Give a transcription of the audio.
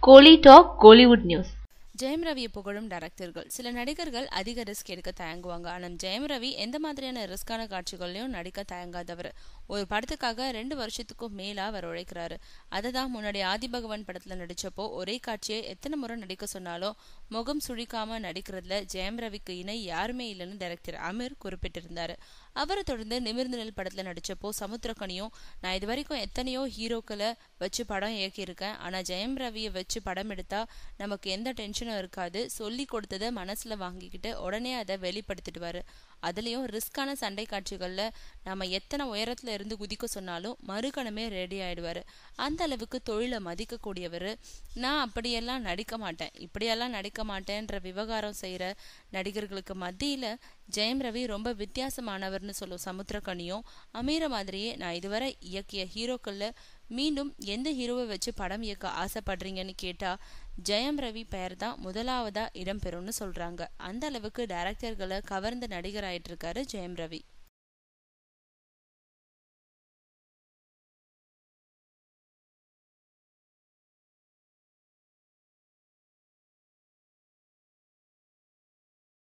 கோலி talk Kollywood news. ஜெயம் ரவியை புகழும் டைரக்டர்கள். சில நடிகர்கள் அதிக ரிஸ்க் எடுக்க தயங்குவாங்க. ஆனால் ஜெயம் ரவி எந்த மாதிரியான ரிஸ்கான காட்சிகள்லையும் நடிக்க தயங்காதவர். ஒரு படத்துக்காக 2 வருஷத்துக்கும் மேலா அவர் உழைக்கிறாரு. அதை தான் முன்னாடி ஆதிபகவன் படத்துல நடிச்சப்போ ஒரே காட்சியை எத்தனை முறை நடிக்க சொன்னாலும் முகம் சுழிக்காம நடிக்கிறதுல ஜெயம் ரவிக்கு இணை யாருமே இல்லைன்னு டைரக்டர் அமீர் குறிப்பிட்டிருந்தாரு. அவரை தொடர்ந்து நிமிர்ந்து நெல் படத்துல நடிச்சப்போ சமுத்திரக்கனியும், நான் இது வரைக்கும் எத்தனையோ ஹீரோக்களை வச்சு படம் இயக்கியிருக்கேன், ஆனா ஜெயம் ரவியை வச்சு படம் எடுத்தா நமக்கு எந்த டென்ஷனும் இருக்காது, சொல்லி கொடுத்ததை மனசுல வாங்கிக்கிட்டு உடனே அதை வெளிப்படுத்திடுவாரு. அதுலயும் ரிஸ்கான சண்டை காட்சிகள்ல நம்ம எத்தனை உயரத்துல இருந்து குதிக்க சொன்னாலும் மறுகணமே ரெடி ஆயிடுவாரு. அந்த அளவுக்கு தொழிலை மதிக்க கூடியவர். நான் அப்படியெல்லாம் நடிக்க மாட்டேன், இப்படியெல்லாம் நடிக்க மாட்டேன்ற விவகாரம் செய்யற நடிகர்களுக்கு மத்தியில ஜெயம் ரவி ரொம்ப வித்தியாசமானவர்னு சொல்லும் சமுத்திரக்கனியும், அமீர மாதிரியே நான் இதுவரை இயக்கிய ஹீரோக்கள்ல மீண்டும் எந்த ஹீரோவை வச்சு படம் இயக்க ஆசைப்படுறீங்கன்னு கேட்டா ஜெயம் ரவி பெயர் தான் முதலாவதா இடம்பெறும்னு சொல்றாங்க. அந்த அளவுக்கு டைரக்டர்களை கவர்ந்த நடிகர் ஆயிட்டு இருக்காரு ஜெயம் ரவி.